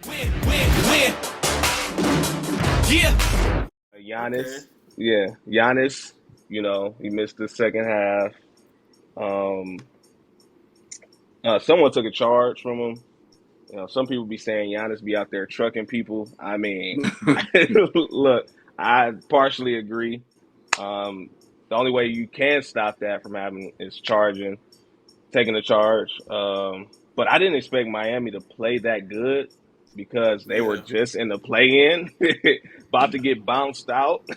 Win. Yeah. Giannis, Okay. Giannis. He missed the second half. Um, Someone took a charge from him. Some people be saying Giannis be out there trucking people. I mean, look, I partially agree. The only way you can stop that from happening is taking a charge. But I didn't expect Miami to play that good because they were Yeah. just in the play-in, about to get bounced out,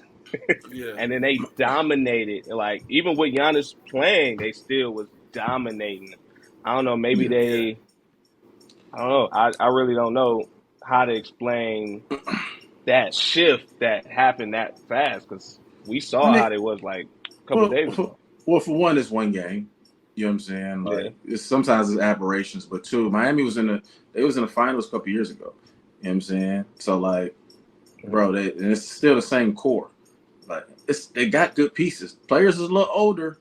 Yeah. and then they dominated. Like even with Giannis playing, they still was dominating. I don't know. Maybe Yeah. Yeah. I don't know. I really don't know how to explain that shift that happened that fast because we I saw mean, how it was like a couple well, days for, ago. well, for one, it's one game. You know what I'm saying? Yeah. Like, sometimes it's aberrations, but two, Miami was in the finals a couple years ago. You know what I'm saying? So like, Mhm. bro, and it's still the same core. Like, they got good pieces. Players is a little older,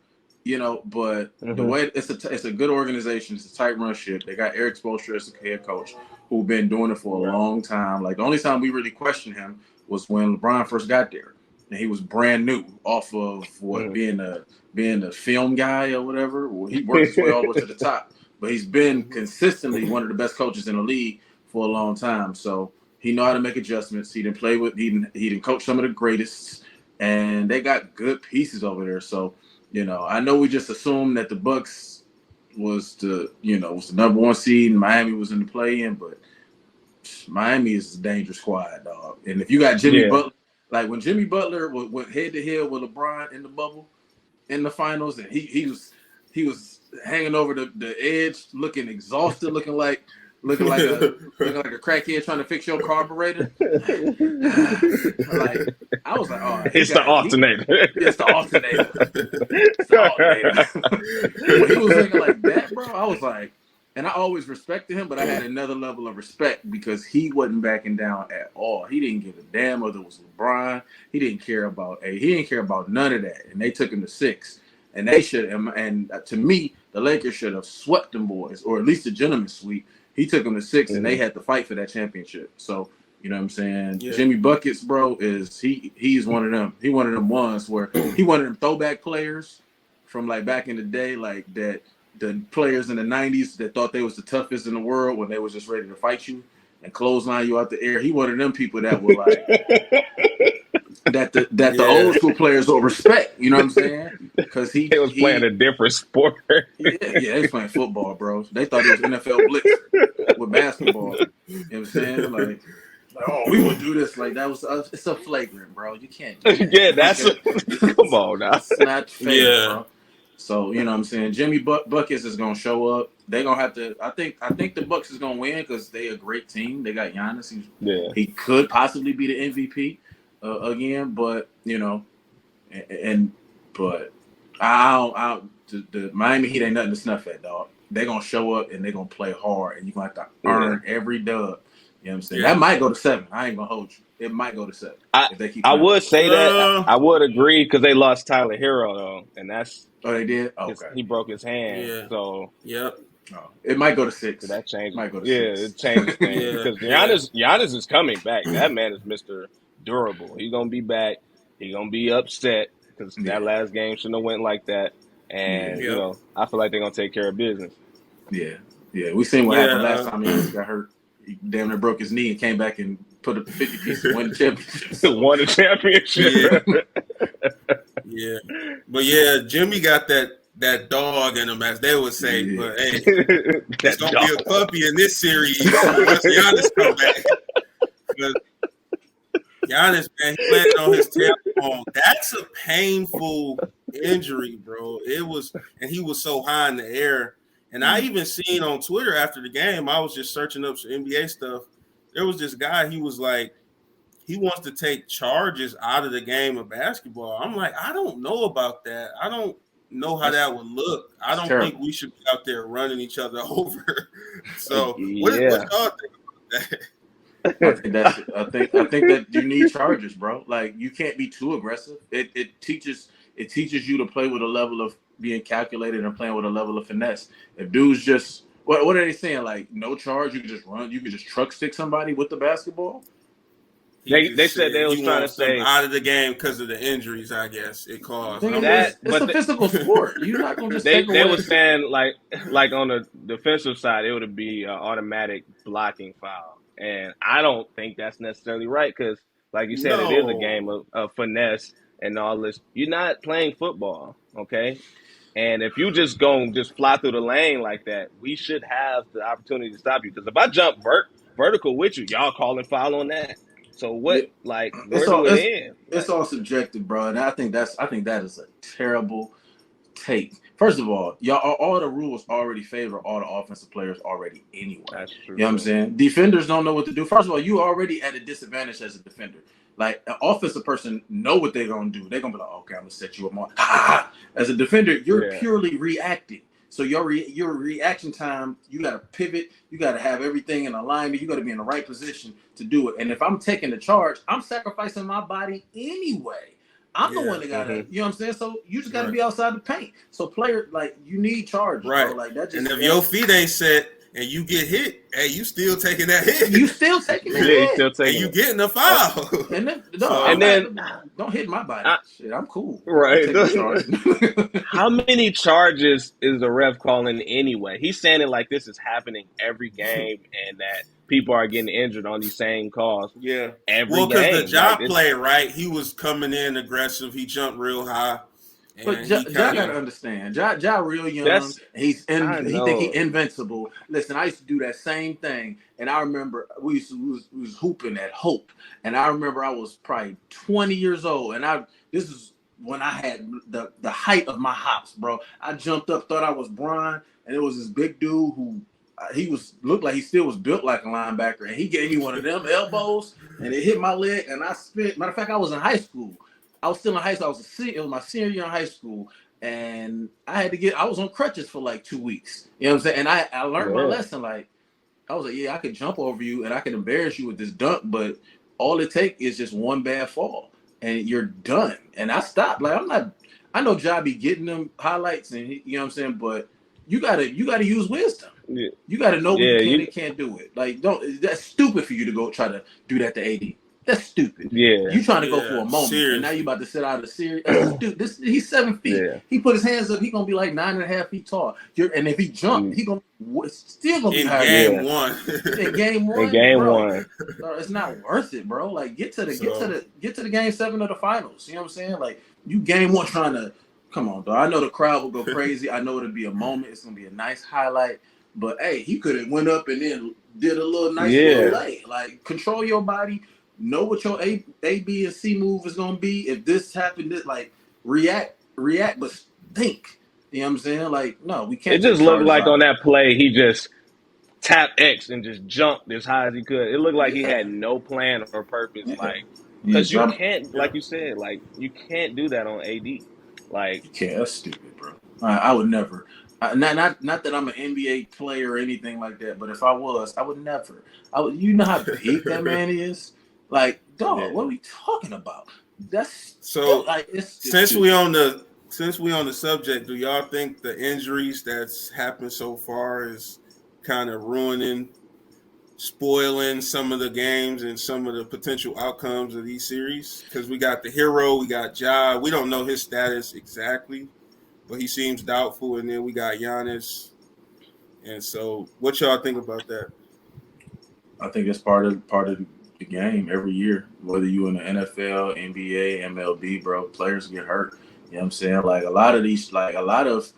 but the Mhm. way it's a good organization. It's a tight run ship. They got Eric Spoelstra as the head coach, who've been doing it for a Right. long time. Like the only time we really questioned him was when LeBron first got there, and he was brand new off of what Mhm. being a film guy or whatever. Well, he worked his way all the way to the top, but he's been Hmm. consistently one of the best coaches in the league for a long time. So he know how to make adjustments. He didn't coach some of the greatest, and they got good pieces over there. So I know we just assumed that the Bucks was the number one seed and Miami was in the play-in, but Miami is a dangerous squad, dog. And if you got Jimmy Yeah. Butler, like when Jimmy Butler went head to head with LeBron in the bubble in the finals, and he was hanging over the edge, looking exhausted, looking like a crackhead trying to fix your carburetor. Like I was like, oh, It's the he alternator. it's the alternator. It's the alternator. When he was looking like that, bro, I was like, and I always respected him, but I had another level of respect because he wasn't backing down at all. He didn't give a damn whether it was LeBron. He didn't care about none of that. And they took him to 6. And they should and to me, the Lakers should have swept them boys, or at least a gentleman's sweep. He took them to 6 and they Mhm. had to fight for that championship. So you know what I'm saying? Yeah. Jimmy Buckets, bro, he's one of them. He one of them ones where he one of them throwback players from like back in the day, like that the players in the '90s that thought they was the toughest in the world when they was just ready to fight you and clothesline you out the air. He one of them people that were like that the Yeah. old school players will respect. You know what I'm saying? Because he They was playing a he different sport. yeah, they was playing football, bro. They thought it was NFL blitz with basketball. You know what I'm saying? Like, oh, we would do this. Like that was it's a flagrant, bro. You can't do that. Yeah, Okay, come on now. it's not fair, Yeah. bro. So you know what I'm saying. Jimmy Buckets is gonna show up. They gonna have to. I think the Bucks is gonna win because they a great team. They got Giannis. Yeah. He could possibly be the MVP again, but and but the Miami Heat ain't nothing to snuff at, dog. They're gonna show up and they're gonna play hard, and you're gonna have to Yeah. earn every dub. You know what I'm saying? Yeah. That might go to 7. I ain't gonna hold you. It might go to 7 I if they keep I playing would like that. say that Uh. I would agree because they lost Tyler Hero though, and that's Oh, they did. Oh, okay. he broke his hand, Yeah. so Yep. Oh, it might go to 6. that changes. Might go to Yeah, 6. it changes things Yeah. because Yeah. Giannis is coming back. That man is Mister Durable. He's gonna be back. He's gonna be upset because that Yeah, last game shouldn't have went like that. yeah, And Yep. I feel like they're gonna take care of business. yeah, yeah. We seen what Yeah. happened last time Giannis got hurt. He damn near broke his knee and came back and put up the 50 piece and win the championship. So Won a championship. Yeah. Yeah. But yeah, Jimmy got that dog in him, as they would say. yeah, But hey, it's That gonna be a dog. puppy in this series once Giannis come back. Because Giannis, man, he landed on his tailbone. That's a painful injury, bro. It was, and he was so high in the air. And I even seen on Twitter after the game, I was just searching up some NBA stuff. There was this guy, he was like, he wants to take charges out of the game of basketball. I'm like, I don't know about that. I don't know how that's that would look. I it's don't think terrible. we should be out there running each other over. So what Yeah. y'all think about that? I think that you need charges, bro. Like you can't be too aggressive. It teaches you to play with a level of being calculated and playing with a level of finesse. If dudes just What are they saying? Like no charge, you can just run, you can just truck stick somebody with the basketball. He They just said said they was he trying to wants them say out of the game because of the injuries. I guess it caused. Nigga, I'm that, like, it's a but physical sport. You're not gonna just they take they away. were saying like on the defensive side it would be an automatic blocking foul, and I don't think that's necessarily right because, like you said, it is a game No. of finesse and all this. You're not playing football, okay? And if you just go just fly through the lane like that, we should have the opportunity to stop you. Because if I jump vertical with you, y'all calling foul on that. So what? Yeah, Like, it's where all do it it's end? it's Like, all subjective, bro. And I think that is a terrible take. First of all, y'all all the rules already favor all the offensive players already anyway. that's true You know what I'm too. saying? Defenders don't know what to do. First of all, you already at a disadvantage as a defender. Like an offensive person know what they're gonna do. They're gonna be like, okay, I'm gonna set you up more. As a defender, you're Yeah. purely reacting. So your reaction time, you gotta pivot, you gotta have everything in alignment, you gotta be in the right position to do it. And if I'm taking the charge, I'm sacrificing my body anyway. I'm the yeah, one that gotta, Hmm. you know what I'm saying? So you just gotta right, be outside the paint. So player, like you need charges, bro. right. Like that And just if your feet ain't set and you get hit, hey, you still taking that you hit, still taking the Yeah, he's hit. still and taking you it. getting a Uh, foul. And then no, I'm So and not then, don't hit my body. I, Shit, I'm cool. I'm right. taking the charge. How many charges is the ref calling anyway? He's saying it like this is happening every game, and that people are getting injured on these same calls yeah, every well, because the game. Like job it's play, right? He was coming in aggressive. He jumped real high, But and Ja, he ja kind gotta of understand. Ja real young. that's I He think he know. invincible. Listen, I used to do that same thing, and I remember we was hooping at Hope, and I remember I was probably 20 years old, and this is when I had the height of my hops, bro. I jumped up, thought I was Brian, and it was this big dude who. He was looked like he still was built like a linebacker, and he gave me one of them elbows, and it hit my leg, and I spit. Matter of fact, I was in high school. I was still in high school. I was a senior. It was my senior year in high school, and I was on crutches for like 2 weeks. You know what I'm saying? And I learned my Yeah. lesson. Like I was like, yeah, I could jump over you and I could embarrass you with this dunk, but all it takes is just one bad fall and you're done. And I stopped. Like I'm not. I know Ja be getting them highlights, and you know what I'm saying, but you gotta use wisdom. Yeah. You gotta know when you Yeah. can You. and can't do it. Like don't. That's stupid for you to go try to do that to AD. That's stupid. Yeah. You trying to go for yeah, a moment, and now you seriously. about to sit out of the series. That's stupid. He's 7 feet. Yeah. He put his hands up. He gonna be like 9.5 feet tall. And if he jump, he gonna still gonna be In higher than game Yeah. you. one. In game In one, game bro, one. it's not worth it, bro. Like So get to the game 7 of the finals. You know what I'm saying? Like you game one trying to come on, dog. I know the crowd will go crazy. I know it'll be a moment. It's gonna be a nice highlight. But hey, he could have went up and then did a little nice little Yeah. lay. Like control your body. Know what your A, B, and C move is gonna be. If this happened, this like react, but think. You know what I'm saying? Like, no, we It can't take just looked charges like out on of that play he just tapped X and just jumped as high as he could. It looked like he yeah, had no plan or purpose. yeah. Like, Yeah, cause you drop. can't, yeah. like you said, like you can't do that on AD. Like, You can't. That's stupid, bro. I would never. Not that I'm an NBA player or anything like that, but if I was, I would never. I would. You know how big that man is. Like, dog, Yeah. what are we talking about? That's So like it's since we stupid. on the subject, do y'all think the injuries that's happened so far is kind of ruining, spoiling some of the games and some of the potential outcomes of these series? Because we got the hero, we got Ja. We don't know his status exactly, but he seems doubtful. And then we got Giannis. And so, what y'all think about that? I think it's part of the game every year. Whether you in the NFL, NBA, MLB, bro, players get hurt. You know what I'm saying? Like a lot of these, like a lot of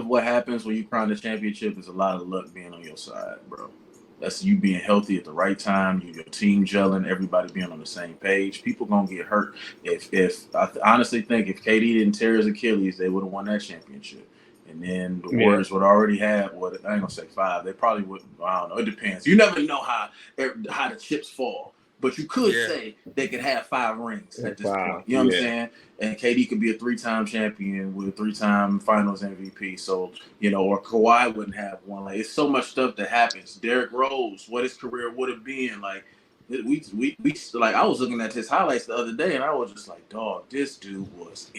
what happens when you crown the championship is a lot of luck being on your side, bro. That's you being healthy at the right time, your team gelling, everybody being on the same page. People gonna get hurt. If honestly think if KD didn't tear his Achilles, they would have won that championship. And then the yeah, Warriors would already have what I ain't gonna say 5. They probably would. I don't know. It depends. You never know how the chips fall. But you could Yeah, say they could have 5 rings at this wow, point. You know what I'm yeah, saying? And KD could be a 3-time champion with a 3-time Finals MVP. So or Kawhi wouldn't have one. Like it's so much stuff that happens. Derrick Rose, what his career would have been like. We like I was looking at his highlights the other day, and I was just like, dog, this dude was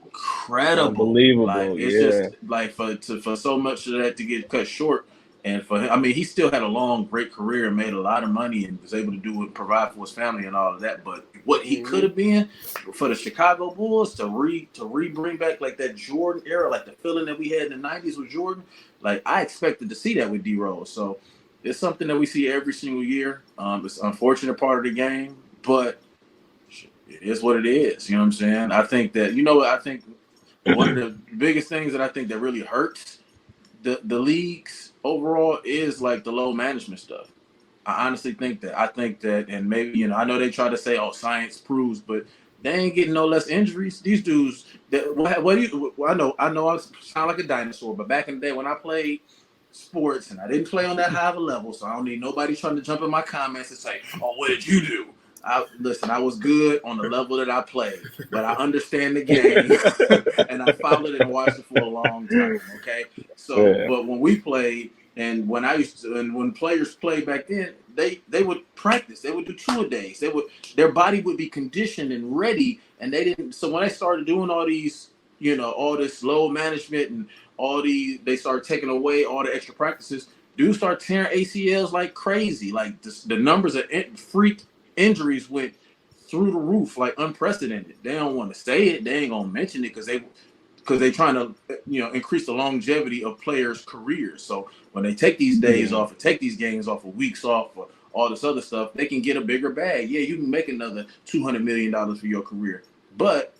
incredible. Unbelievable. Like it's Yeah. just like for so much of that to get cut short. And for him, I mean, he still had a long, great career and made a lot of money and was able to do it, provide for his family and all of that. But what he could have been for the Chicago Bulls to bring back like that Jordan era, like the feeling that we had in the '90s with Jordan, like I expected to see that with D Rose. So it's something that we see every single year. It's an unfortunate part of the game, but it is what it is. You know what I'm saying? I think that I think one of the biggest things that I think that really hurts the leagues overall is like the low management stuff. I honestly think that. I think that, and maybe I know they try to say, "Oh, science proves," but they ain't getting no less injuries. These dudes, what do you? I know, I sound like a dinosaur, but back in the day when I played sports and I didn't play on that high of a level, so I don't need nobody trying to jump in my comments and say, "Oh, what did you do?" Listen, I was good on the level that I played, but I understand the game and I followed it and watched it for a long time. Okay, so but when we played and when I used to and when players played back then, they would practice. They would do two-a-days. Their body would be conditioned and ready, and they didn't. So when they started doing all these, all this low management and they started taking away all the extra practices. Dudes start tearing ACLs like crazy. Like the numbers of freak injuries went through the roof, like unprecedented. They don't want to say it. They ain't gonna mention it because they trying to increase the longevity of players' careers. So when they take these days off or take these games off or weeks off or all this other stuff, they can get a bigger bag. Yeah, you can make another $200 million for your career, but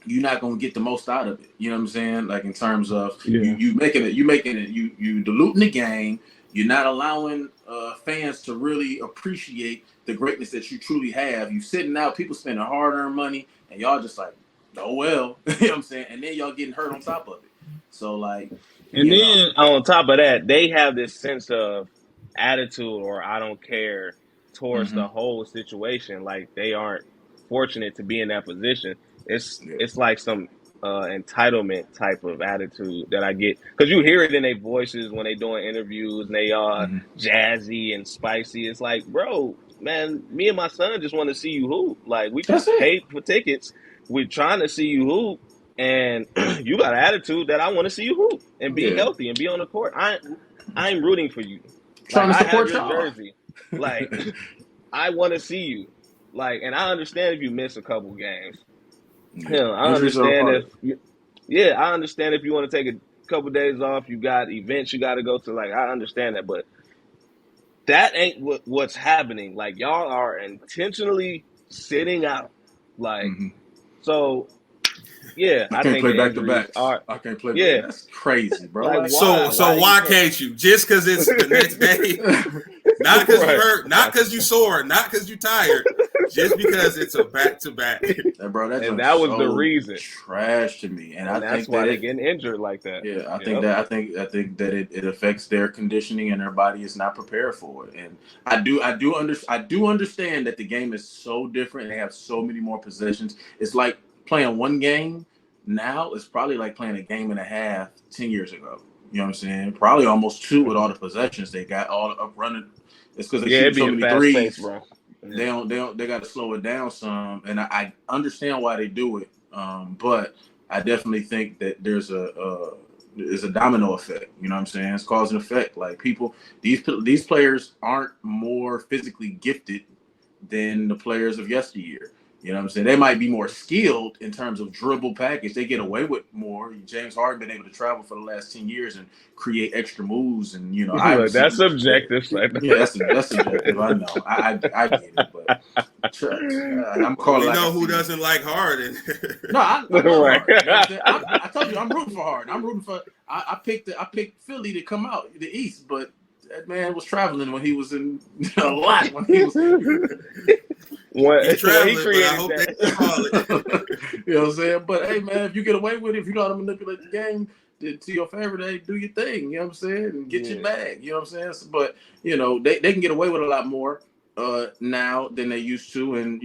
you're not gonna get the most out of it. You know what I'm saying? Like in terms of you diluting the game. You're not allowing fans to really appreciate the greatness that you truly have. You sitting out, people spending hard-earned money, and y'all just like, oh well, you know what I'm saying? And then y'all getting hurt on top of it. So like, And then on top of that, they have this sense of attitude or I don't care towards the whole situation. Like they aren't fortunate to be in that position. It's like some entitlement type of attitude that I get because you hear it in their voices when they doing interviews and they are jazzy and spicy. It's like, bro, man, me and my son just want to see you hoop. Like we just paid for tickets. We're trying to see you hoop. And you got an attitude that I want to see you hoop and be healthy and be on the court. I'm rooting for you. Trying like to I have support your y'all. jersey. Like I want to see you. Like, and I understand if you miss a couple games. Hell, I understand I understand if you want to take a couple days off. You got events you got to go to. Like I understand that, but that ain't what's happening. Like y'all are intentionally sitting out. Like so. Yeah, I can't think play the back to injuries backs. are. I can't play. Yeah, That's crazy, bro. like So why can't you? Just because it's the next day, not because you hurt, not because you sore, not because you tired, just because it's a back to back. Bro, and that was the reason. Trash to me, and I that's think why that they're getting injured like that. Yeah, I think that it affects their conditioning and their body is not prepared for it. And I do understand that the game is so different and they have so many more possessions. It's like playing one game now is probably like playing a game and a half 10 years ago. You know what I'm saying? Probably almost two with all the possessions they got all up running. It's because they shoot so many threes. Pace, bro. Yeah. They got to slow it down some, and I understand why they do it. But I definitely think that there's a domino effect. You know what I'm saying? It's cause and effect. Like these players aren't more physically gifted than the players of yesteryear. You know what I'm saying? They might be more skilled in terms of dribble package. They get away with more. James Harden been able to travel for the last 10 years and create extra moves. And, that's subjective. Yeah, that's subjective. I know. I get it. But I'm calling. You know who doesn't like Harden? No, I love Harden. You know what I'm saying? I told you I'm rooting for Harden. I'm rooting for. I picked Philly to come out the East, but that man was traveling when he was in a lot when he was. He's traveling, but I hope they call it. You know what I'm saying? But hey, man, if you get away with it, if you know how to manipulate the game to your favor, they do your thing. You know what I'm saying? And get your bag. You know what I'm saying? But they can get away with a lot more now than they used to, and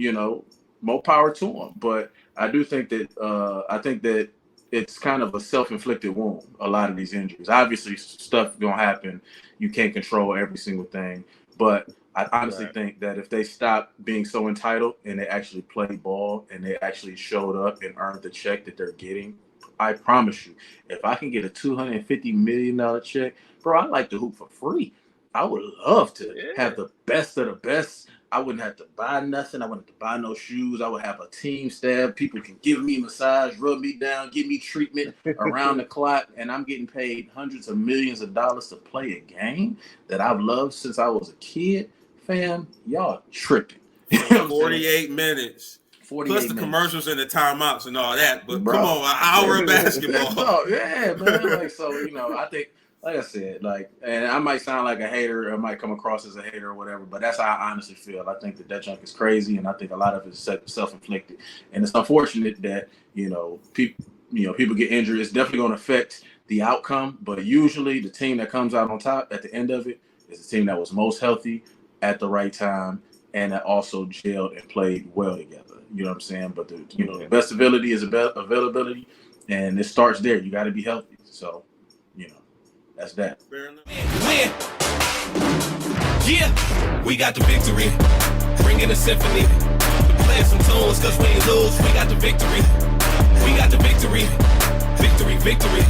more power to them. But I do think that it's kind of a self-inflicted wound. A lot of these injuries, obviously, stuff gonna happen. You can't control every single thing, but I honestly think that if they stop being so entitled and they actually played ball and they actually showed up and earned the check that they're getting, I promise you, if I can get a $250 million check, bro, I like to hoop for free. I would love to have the best of the best. I wouldn't have to buy nothing. I wouldn't have to buy no shoes. I would have a team staff. People can give me massage, rub me down, give me treatment around the clock, and I'm getting paid hundreds of millions of dollars to play a game that I've loved since I was a kid. Fam, y'all tripping. 48 minutes. 48 Plus the minutes. Commercials and the timeouts and all that. But Bro, come on, an hour of basketball. Oh, yeah, man. Like, so, I think, like I said, and I might sound like a hater, I might come across as a hater or whatever, but that's how I honestly feel. I think that junk is crazy, and I think a lot of it is self-inflicted. And it's unfortunate that, people get injured. It's definitely going to affect the outcome, but usually the team that comes out on top at the end of it is the team that was most healthy at the right time and that also gelled and played well together. You know what I'm saying? But the best ability is availability, and it starts there. You got to be healthy. So, that's that. Win. Yeah, we got the victory. Bringing a symphony. Playing some tunes, cause when you lose, we got the victory. We got the victory. Victory, victory.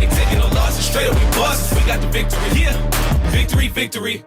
Ain't taking no losses, straight up we bosses. We got the victory. Yeah, victory, victory.